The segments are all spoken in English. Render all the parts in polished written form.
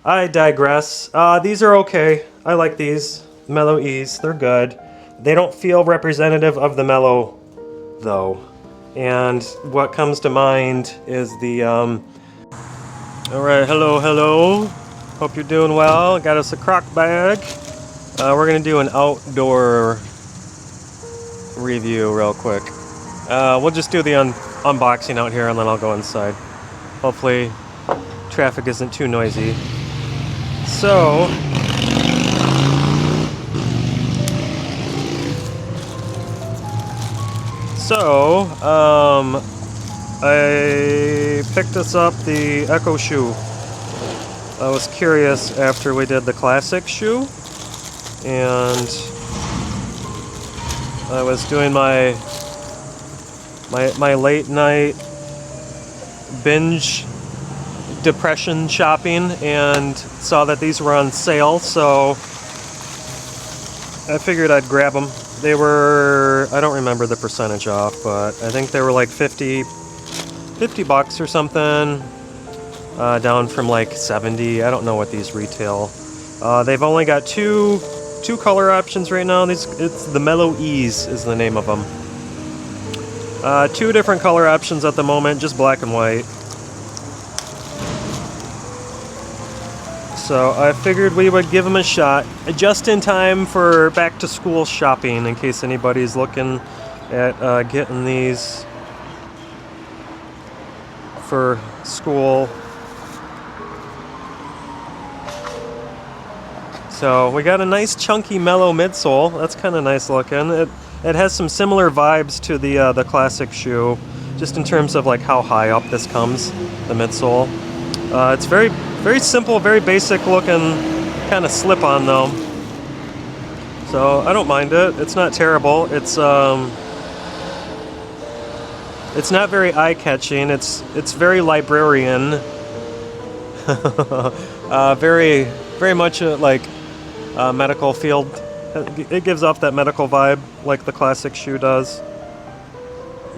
I digress. These are okay. I like these. Mellow Ease, they're good. They don't feel representative of the Mellow, though. And what comes to mind is the, Alright, hello. Hope you're doing well. Got us a Croc bag. We're gonna do an outdoor review real quick. We'll just do the unboxing out here and then I'll go inside. Hopefully traffic isn't too noisy. So, I picked us up the Echo shoe. I was curious after we did the classic shoe, and I was doing my late night binge depression shopping and saw that these were on sale, so I figured I'd grab them. They were, I don't remember the percentage off, but I think they were like 50 bucks or something, down from like 70. I don't know what these retail. They've only got two color options right now. It's the Mellow Ease is the name of them. Two different color options at the moment, just black and white. So I figured we would give them a shot, just in time for back to school shopping, in case anybody's looking at getting these for school. So we got a nice chunky mellow midsole. That's kind of nice looking. It has some similar vibes to the classic shoe, just in terms of like how high up this comes, the midsole. It's very simple, very basic looking kind of slip-on though. So I don't mind it. It's not terrible. It's not very eye-catching. It's very librarian. Very much like medical field. It gives off that medical vibe like the classic shoe does.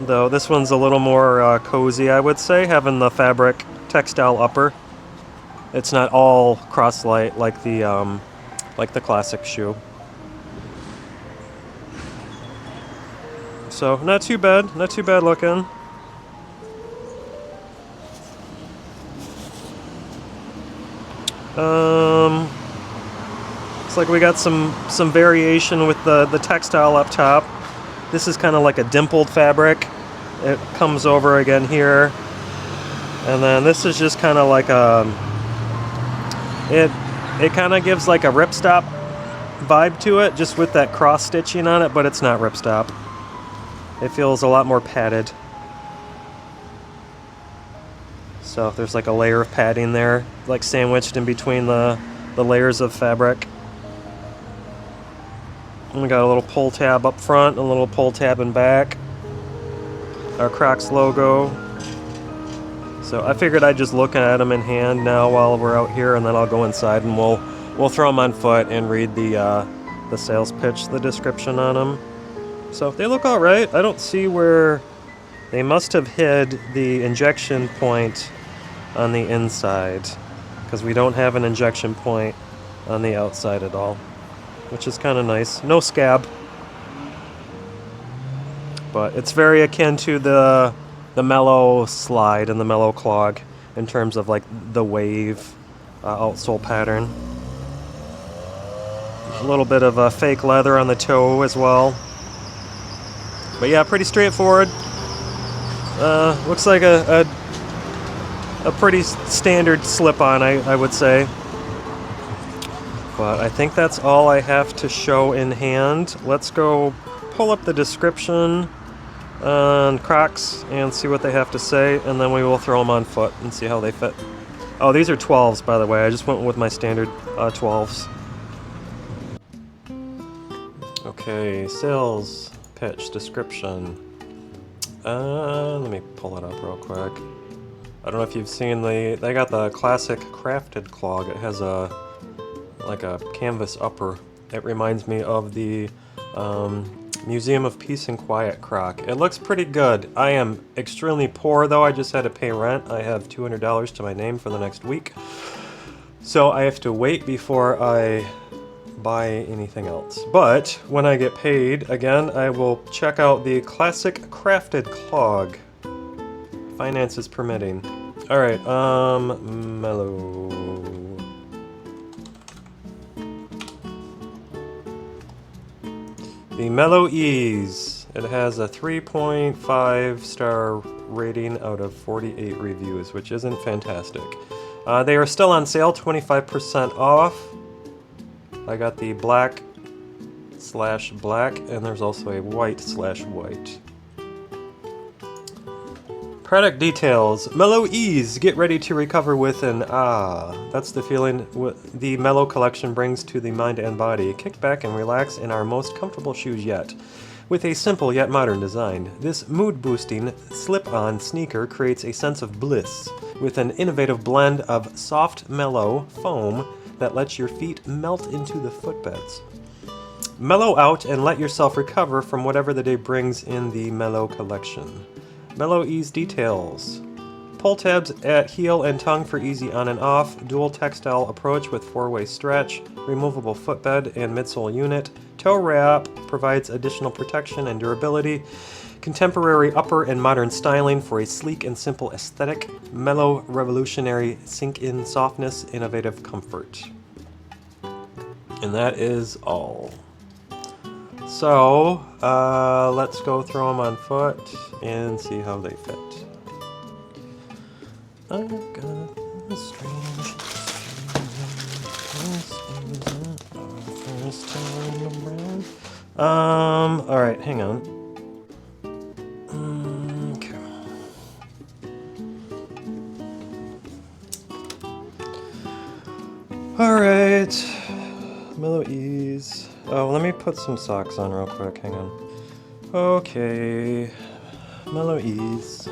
Though this one's a little more cozy, I would say, having the fabric textile upper. It's not all cross-light like the classic shoe. So not too bad looking. Looks like we got some variation with the textile up top. This is kind of like a dimpled fabric. It comes over again here, and then this is just kind of like a. It kind of gives like a ripstop vibe to it, just with that cross stitching on it, but it's not ripstop. It feels a lot more padded. So there's like a layer of padding there, like sandwiched in between the layers of fabric. And we got a little pull tab up front, and a little pull tab in back. Our Crocs logo. So I figured I'd just look at them in hand now while we're out here, and then I'll go inside and we'll throw them on foot and read the sales pitch, the description on them. So they look all right. I don't see where they must have hid the injection point on the inside, because we don't have an injection point on the outside at all, which is kind of nice. No scab, but it's very akin to the Mellow slide and the Mellow clog in terms of like the wave outsole pattern. A little bit of fake leather on the toe as well. But yeah, pretty straightforward. Looks like a pretty standard slip-on, I would say. But I think that's all I have to show in hand. Let's go pull up the description on Crocs and see what they have to say, and then we will throw them on foot and see how they fit. Oh, these are 12s, by the way. I just went with my standard 12s. Okay, sales pitch description. Let me pull it up real quick. I don't know if you've seen they got the classic crafted clog. It has like a canvas upper. It reminds me of the Museum of Peace and Quiet Croc. It looks pretty good. I am extremely poor though. I just had to pay rent. I have $200 to my name for the next week. So I have to wait before I buy anything else. But when I get paid, again, I will check out the Classic Crafted Clog. Finances permitting. Alright, Mellow. The Mellow Ease. It has a 3.5 star rating out of 48 reviews, which isn't fantastic. They are still on sale, 25% off. I got the black/black, and there's also a white/white. Product details. Mellow Ease. Get ready to recover with an That's the feeling the Mellow collection brings to the mind and body. Kick back and relax in our most comfortable shoes yet. With a simple yet modern design, this mood-boosting slip-on sneaker creates a sense of bliss with an innovative blend of soft, mellow foam that lets your feet melt into the footbeds. Mellow out and let yourself recover from whatever the day brings in the Mellow collection. Mellow Ease details. Pull tabs at heel and tongue for easy on and off, dual textile approach with 4-way stretch, removable footbed and midsole unit, toe wrap provides additional protection and durability, contemporary upper and modern styling for a sleek and simple aesthetic, mellow revolutionary sink-in softness, innovative comfort. And that is all. So, let's go throw them on foot and see how they fit. I've got a strange first time around. Alright, hang on. Okay. Alright. Mellow Ease. Oh, let me put some socks on real quick, hang on. Okay. Mellow Ease.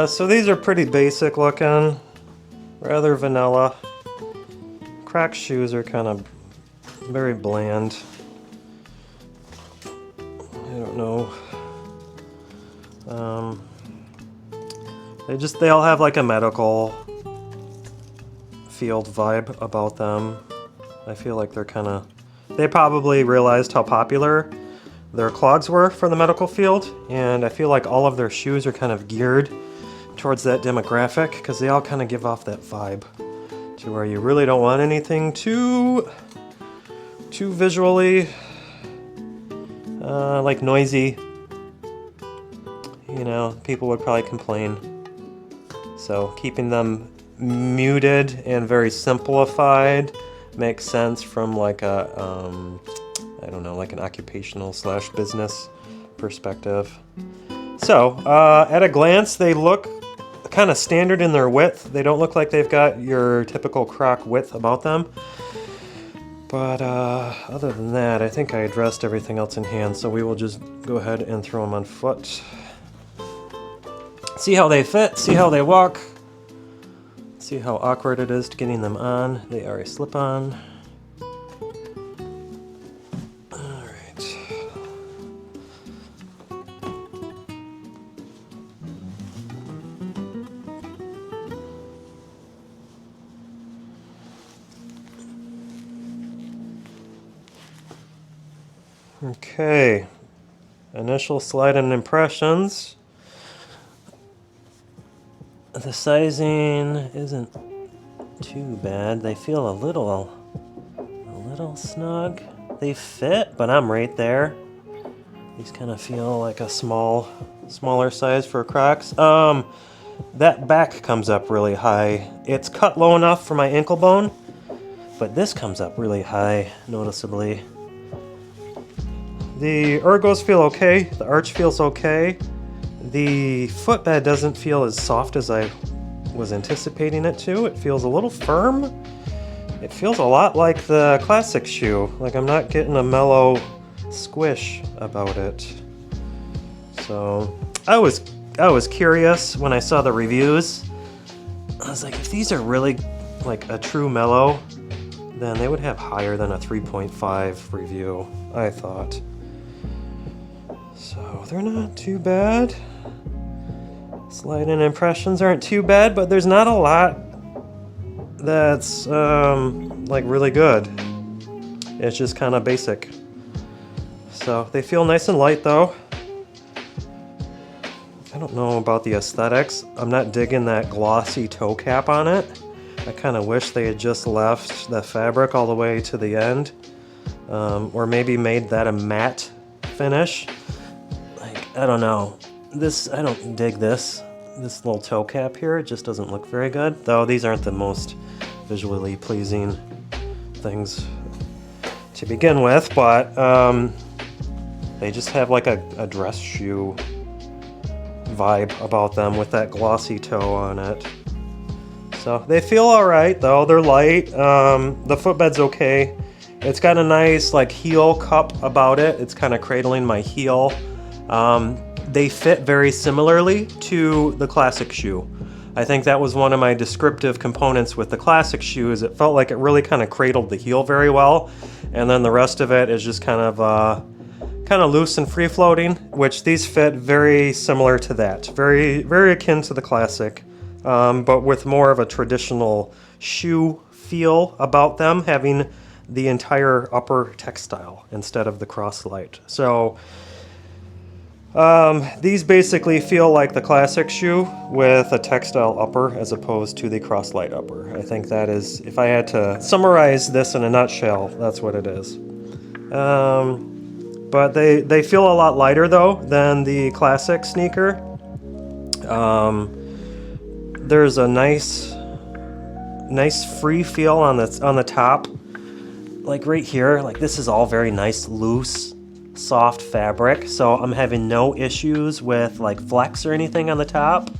So these are pretty basic looking, rather vanilla. Crocs shoes are kind of very bland. I don't know. They all have like a medical field vibe about them. I feel like they probably realized how popular their clogs were for the medical field, and I feel like all of their shoes are kind of geared towards that demographic because they all kind of give off that vibe to where you really don't want anything too visually like noisy. You know, people would probably complain. So keeping them muted and very simplified makes sense from like a I don't know, like an occupational / business perspective. So at a glance, they look kind of standard in their width. They don't look like they've got your typical Croc width about them. But other than that, I think I addressed everything else in hand, so we will just go ahead and throw them on foot. See how they fit, see how they walk, see how awkward it is to getting them on. They are a slip-on. Okay, initial slide and impressions. The sizing isn't too bad. They feel a little snug. They fit, but I'm right there. These kind of feel like a smaller size for Crocs. That back comes up really high. It's cut low enough for my ankle bone, but this comes up really high, noticeably. The ergos feel okay, the arch feels okay. The footbed doesn't feel as soft as I was anticipating it to. It feels a little firm. It feels a lot like the classic shoe, like I'm not getting a mellow squish about it. So I was curious when I saw the reviews. I was like, if these are really like a true mellow, then they would have higher than a 3.5 review, I thought. So they're not too bad. Slide-in impressions aren't too bad, but there's not a lot that's like really good. It's just kind of basic. So they feel nice and light though. I don't know about the aesthetics. I'm not digging that glossy toe cap on it. I kind of wish they had just left the fabric all the way to the end, or maybe made that a matte finish. Like, I don't know. I don't dig this little toe cap here. It just doesn't look very good. Though these aren't the most visually pleasing things to begin with, but they just have like a dress shoe vibe about them with that glossy toe on it. So they feel alright though, they're light. The footbed's okay. It's got a nice like heel cup about it. It's kind of cradling my heel. They fit very similarly to the classic shoe. I think that was one of my descriptive components with the classic shoes. It felt like it really kind of cradled the heel very well, and then the rest of it is just kind of loose and free floating, which these fit very similar to that. Very, very akin to the classic, but with more of a traditional shoe feel about them, having the entire upper textile instead of the cross-light. So these basically feel like the classic shoe with a textile upper as opposed to the cross-light upper. I think that is, if I had to summarize this in a nutshell, that's what it is. But they feel a lot lighter though than the classic sneaker. There's a nice free feel on the top, like right here. Like this is all very nice, loose, soft fabric. So I'm having no issues with like flex or anything on the top.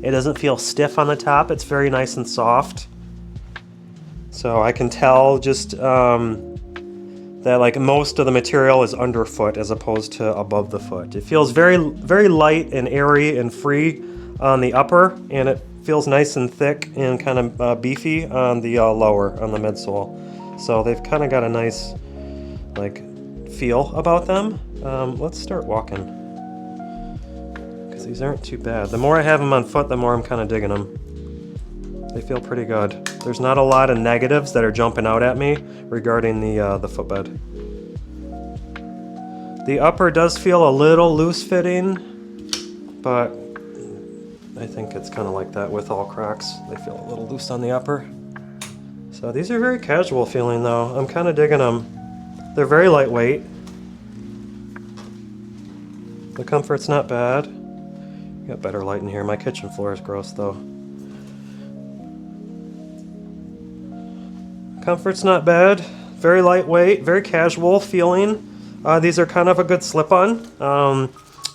It doesn't feel stiff on the top. It's very nice and soft. So I can tell just that like most of the material is underfoot as opposed to above the foot. It feels very, very light and airy and free on the upper, and it feels nice and thick and kind of beefy on the lower, on the midsole. So they've kind of got a nice like feel about them. Let's start walking, because these aren't too bad. The more I have them on foot, the more I'm kind of digging them. They feel pretty good. There's not a lot of negatives that are jumping out at me regarding the footbed. The upper does feel a little loose fitting, but I think it's kind of like that with all Crocs. They feel a little loose on the upper. So these are very casual feeling though. I'm kind of digging them. They're very lightweight. The comfort's not bad. Got better light in here. My kitchen floor is gross though. Comfort's not bad. Very lightweight, very casual feeling. These are kind of a good slip-on. I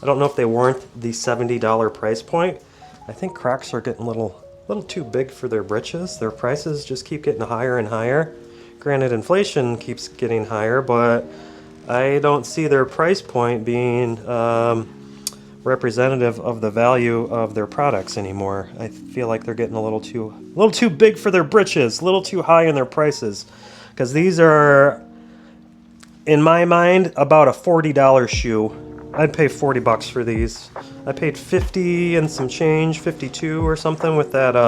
don't know if they warrant the $70 price point. I think Crocs are getting a little too big for their britches. Their prices just keep getting higher and higher. Granted, inflation keeps getting higher, but I don't see their price point being representative of the value of their products anymore. I feel like they're getting a little too big for their britches, a little too high in their prices. Because these are, in my mind, about a $40 shoe. I'd pay 40 bucks for these. I paid 50 and some change, 52 or something with that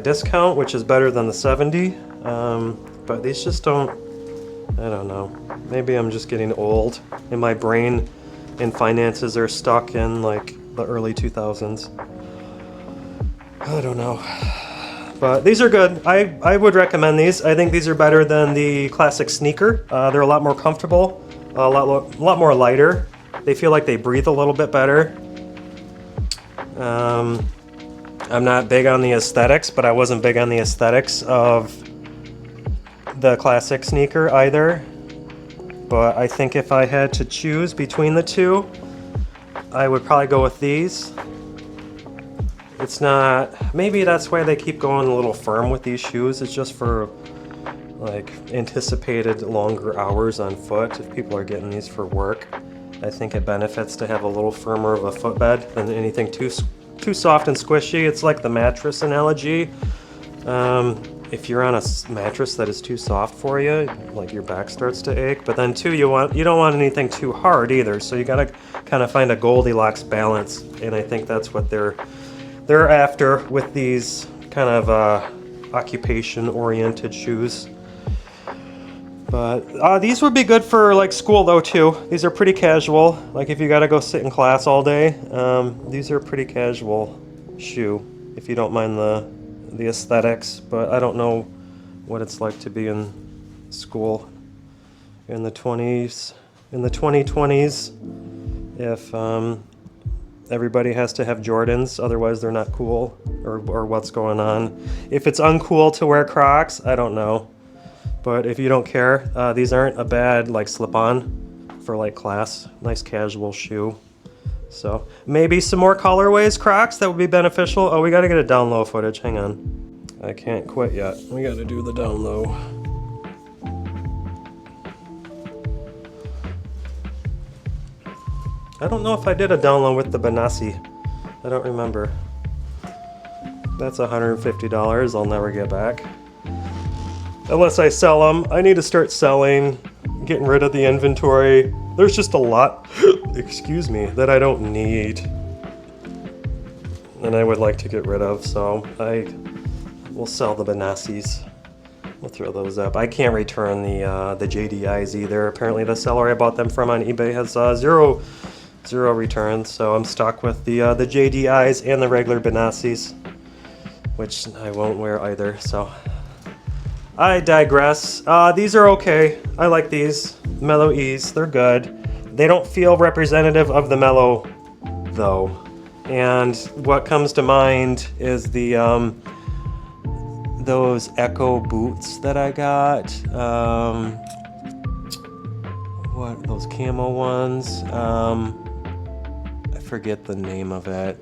discount, which is better than the 70. But these just don't, I don't know. Maybe I'm just getting old and my brain and finances are stuck in like the early 2000s. I don't know. But these are good. I would recommend these. I think these are better than the classic sneaker. They're a lot more comfortable, a lot more lighter. They feel like they breathe a little bit better. I'm not big on the aesthetics, but I wasn't big on the aesthetics of the classic sneaker either. But I think if I had to choose between the two, I would probably go with these. It's not, maybe that's why they keep going a little firm with these shoes. It's just for like anticipated longer hours on foot. If people are getting these for work, I think it benefits to have a little firmer of a footbed than anything too soft and squishy. It's like the mattress analogy. If you're on a mattress that is too soft for you, like your back starts to ache. But then too, you don't want anything too hard either. So you gotta kind of find a Goldilocks balance, and I think that's what they're after with these kind of occupation-oriented shoes. But these would be good for like school though too. These are pretty casual. Like if you gotta go sit in class all day, these are a pretty casual shoe. If you don't mind the aesthetics, but I don't know what it's like to be in school in the 20s, in the 2020s. If everybody has to have Jordans, otherwise they're not cool, or what's going on. If it's uncool to wear Crocs, I don't know. But if you don't care, these aren't a bad like slip-on for like class. Nice casual shoe. So maybe some more colorways, Crocs, that would be beneficial. Oh, we gotta get a down low footage. Hang on. I can't quit yet. We gotta do the down low. I don't know if I did a down low with the Benassi. I don't remember. That's $150 I'll never get back. Unless I sell them. I need to start selling, getting rid of the inventory. There's just a lot, excuse me, that I don't need. And I would like to get rid of, so I will sell the Benassis. We'll throw those up. I can't return the JDIs either. Apparently the seller I bought them from on eBay has zero returns, so I'm stuck with the JDIs and the regular Benassis, which I won't wear either, so I digress. These are okay. I like these. Mellow Ease, they're good. They don't feel representative of the Mellow, though. And what comes to mind is the those Echo boots that I got. What, those camo ones? I forget the name of it.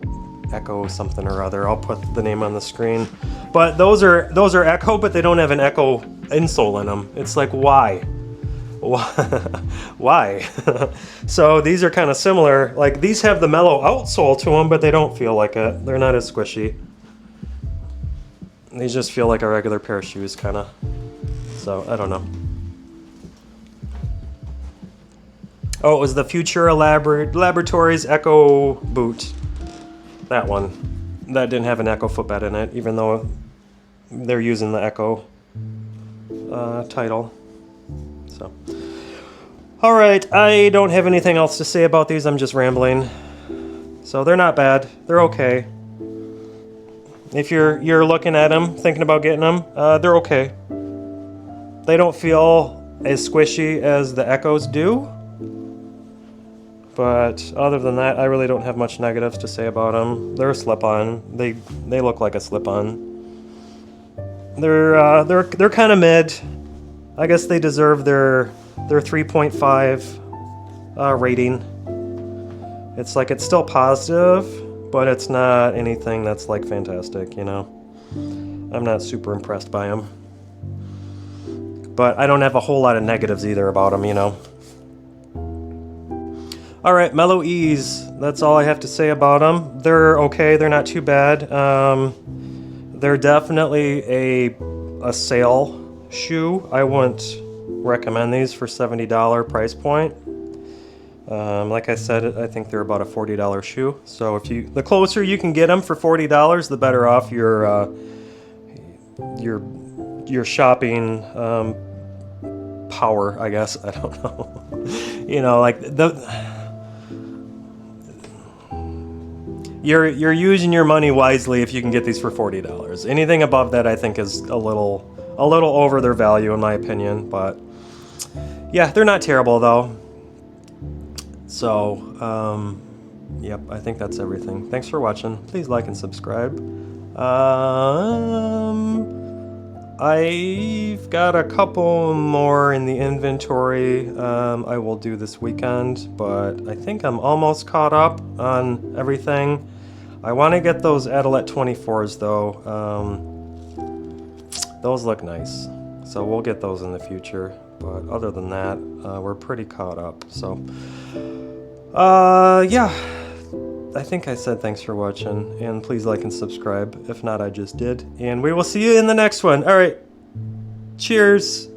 Echo something or other. I'll put the name on the screen. But those are Echo, but they don't have an Echo insole in them. It's like, why? Why? So these are kind of similar. Like these have the Mellow outsole to them, but they don't feel like it. They're not as squishy. These just feel like a regular pair of shoes, kind of. So I don't know. Oh, it was the Futura Laboratories Echo boot. That one. That didn't have an Echo footbed in it, even though they're using the Echo title. So, all right, I don't have anything else to say about these. I'm just rambling. So they're not bad. They're okay. If you're looking at them, thinking about getting them, they're okay. They don't feel as squishy as the Echoes do. But other than that, I really don't have much negatives to say about them. They're a slip-on. They look like a slip-on. They're kind of mid. I guess they deserve their 3.5 rating. It's like it's still positive, but it's not anything that's like fantastic, you know. I'm not super impressed by them. But I don't have a whole lot of negatives either about them, you know. All right, Mellow Ease. That's all I have to say about them. They're okay. They're not too bad. They're definitely a sale shoe. I wouldn't recommend these for $70 price point. Like I said, I think they're about a $40 shoe. So the closer you can get them for $40, the better off your shopping power, I guess. I don't know. You know, like You're using your money wisely if you can get these for $40. Anything above that, I think, is a little over their value, in my opinion. But yeah, they're not terrible though. So, yep, I think that's everything. Thanks for watching. Please like and subscribe. I've got a couple more in the inventory I will do this weekend, but I think I'm almost caught up on everything. I want to get those Adelaide 24s though. Those look nice, so we'll get those in the future. But other than that, we're pretty caught up. So, yeah. I think I said thanks for watching, and please like and subscribe. If not, I just did. And we will see you in the next one. All right. Cheers.